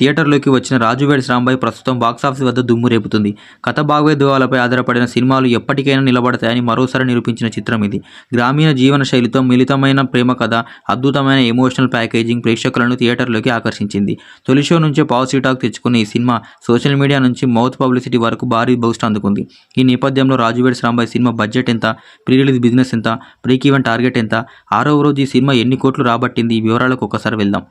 థియేటర్లోకి వచ్చిన రాజు వెడ్స్ రాంబాయ్ ప్రస్తుతం బాక్సాఫీస్ వద్ద దుమ్ము రేపుతుంది. కథ భాగోద్వేగాలపై ఆధారపడిన సినిమాలు ఎప్పటికైనా నిలబడతాయని మరోసారి నిరూపించిన చిత్రం ఇది. గ్రామీణ జీవన శైలితో మిళితమైన ప్రేమ కథ, అద్భుతమైన ఎమోషనల్ ప్యాకేజింగ్ ప్రేక్షకులను థియేటర్లోకి ఆకర్షించింది. తొలి షో నుంచే పాజిటివ్ టాక్ తెచ్చుకున్న ఈ సినిమా సోషల్ మీడియా నుంచి మౌత్ పబ్లిసిటీ వరకు భారీ బూస్ట్ అందుకుంది. ఈ నేపథ్యంలో రాజు వెడ్స్ రాంబాయ్ సినిమా బడ్జెట్ ఎంత, ప్రీ రిలీజ్ బిజినెస్ ఎంత, బ్రేక్ ఈవెన్ టార్గెట్ ఎంత, 6వ రోజు ఈ సినిమా ఎన్ని కోట్లు రాబట్టింది, ఈ వివరాలకు ఒక్కసారి వెళ్దాం.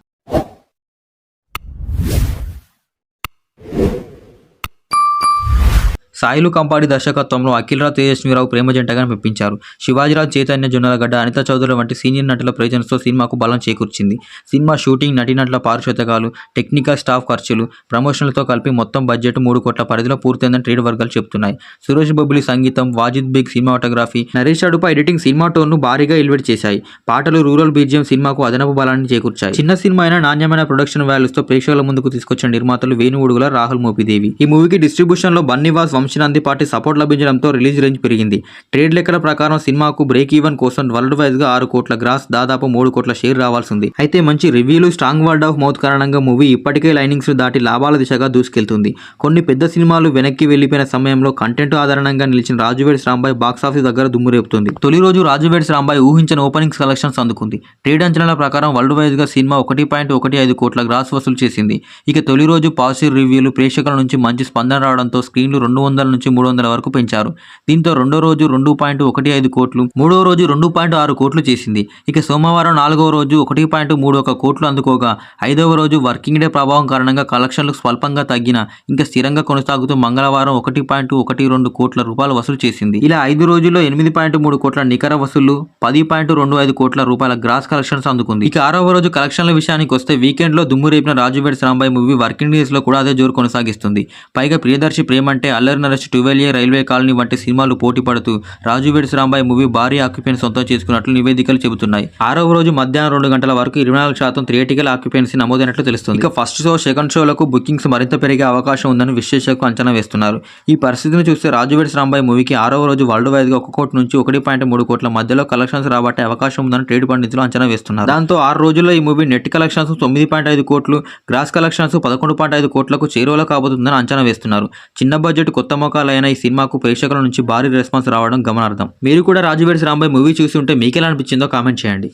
సాయిలు కంపాడి దర్శకత్వంలో అఖిల్రాజ్ తేజస్వీరావు ప్రేమ జంటగా మెప్పించారు. శివాజీరాజ్, చైతన్య, జొన్నలగడ్డ, అనితా చౌదరి వంటి సీనియర్ నటుల ప్రెజెన్స్తో సినిమాకు బలం చేకూర్చింది. సినిమా షూటింగ్, నటీనటుల పారితోషికాలు, టెక్నికల్ స్టాఫ్ ఖర్చులు, ప్రమోషన్లతో కలిపి మొత్తం బడ్జెట్ 3 కోట్ల పరిధిలో పూర్తయిందని ట్రేడ్ వర్గాలు చెబుతున్నాయి. సురేష్ బొబ్బిలి సంగీతం, Wajid Baig cinematography, Naresh Adupa editing cinema టోన్ను భారీగా ఎలివేట్ చేశాయి. పాటలు, రూరల్ బీజియం సినిమాకు అదనపు బలాన్ని చేకూర్చాయి. చిన్న సినిమా అయినా నాణ్యమైన ప్రొడక్షన్ వాల్యూస్తో ప్రేక్షకుల ముందుకు తీసుకొచ్చిన నిర్మాతలు వేణు ఉడుగుల, రాహుల్ మోపిదేవి. ఈ మూవీకి డిస్ట్రిబ్యూషన్లో బన్నీవాస్, వంశీనంది పార్టీ సపోర్ట్ లభించడంతో రిలీజ్ రేంజ్ పెరిగింది. ట్రేడ్ లెక్కల ప్రకారం సినిమాకు బ్రేక్ ఈవెన్ కోసం వరల్డ్ వైజ్ గా 6 కోట్ల గ్రాస్, దాదాపు 3 కోట్ల షేర్ రావాల్సింది. అయితే మంచి రివ్యూలు, స్ట్రాంగ్ వర్డ్ ఆఫ్ మౌత్ కారణంగా మూవీ ఇప్పటికే లైనింగ్స్ దాటి లాభాల దిశగా దూసుకెళ్తుంది. కొన్ని పెద్ద సినిమాలు వెనక్కి వెళ్లిపోయిన సమయంలో కంటెంట్ ఆధారంగా నిలిచిన రాజు వెడ్స్ రాంబాయ్ బాక్సాఫీస్ దగ్గర దుమ్ము రేపుతుంది. తొలి రోజు రాజు వెడ్స్ రాంబాయ్ ఊహించిన ఓపెనింగ్స్ కలెక్షన్స్ అందుకుంది. ట్రేడ్ అంచనాల ప్రకారం వరల్డ్ వైజ్ గా సినిమా 1.15 కోట్ల గ్రాస్ వసూలు చేసింది. ఇక తొలి రోజు పాజిటివ్ రివ్యూలు, ప్రేక్షకుల నుంచి మంచి స్పందన రావడంతో స్క్రీన్లు 200 నుంచి 300 వరకు పెంచారు. దీంతో రెండో రోజు 2.15 కోట్లు, మూడో రోజు 2.6 కోట్లు చేసింది. ఇక సోమవారం 4వ రోజు 1.31 కోట్లు అందుకోగా, 5వ రోజు వర్కింగ్ డే ప్రభావం కారణంగా కలెక్షన్లు స్వల్పంగా తగ్గిన ఇంకా స్థిరంగా కొనసాగుతూ మంగళవారం 1.12 కోట్ల రూపాయలు వసూలు చేసింది. ఇలా 5 రోజుల్లో 8.3 కోట్ల నికర వసూళ్లు, 10.25 కోట్ల రూపాయల గ్రాస్ కలెక్షన్స్ అందుకుంది. ఇక 6వ రోజు కలెక్షన్ల విషయానికి వస్తే వీకెండ్ లో దుమ్ము రేపిన Raju weds Rambai movie working days లో కూడా అదే జోరు కొనసాగిస్తుంది. పైగా ప్రియదర్శి ప్రేమంటే, Allari Naresh, 12A, railway colony వంటి సినిమాలు పోటీ పడుతూ రాజు వెడ్స్ రాంబాయ్ మూవీ భారీ ఆక్యుపెన్సీ సొంతం చేసుకున్నట్లు నివేదికలు చెబుతున్నాయి. 6వ రోజు మధ్యాహ్నం 2 గంటల వరకు 24% థియేటికల్ ఆక్యుపెన్సీ నమోదైనట్లు తెలుస్తుంది. ఇక ఫస్ట్ షో, సెకండ్ షోలకు బుకింగ్స్ మరింత పెరిగే అవకాశం ఉందని విశ్లేషకులు అంచనా వేస్తున్నారు. ఈ పరిస్థితిని చూస్తే రాజు వెడ్స్ రాంబాయ్ మూవీకి 6వ రోజు వరల్డ్ వైడ్ గా 1 కోటి నుంచి 1.3 కోట్ల మధ్యలో కలెక్షన్స్ రాబట్టే అవకాశం ఉందని ట్రేడ్ పండితులు అంచనా వేస్తున్నారు. దాంతో 6 రోజుల్లో ఈ మూవీ నెట్ కలెక్షన్స్ 9.5 కోట్లు, గ్రాస్ కలెక్షన్స్ 11.5 కోట్లకు చేరువలో కాబోతుందని అంచనా వేస్తున్నారు. చిన్న బడ్జెట్ కొత్త మొఖాలైన ఈ సినిమాకు ప్రేక్షకుల నుంచి భారీ రెస్పాన్స్ రావడం గమనార్థం. మీరు కూడా రాజు వెడ్స్ రాంబాయ్ మూవీ చూసి ఉంటే మీకు ఎలా అనిపించిందో కామెంట్ చేయండి.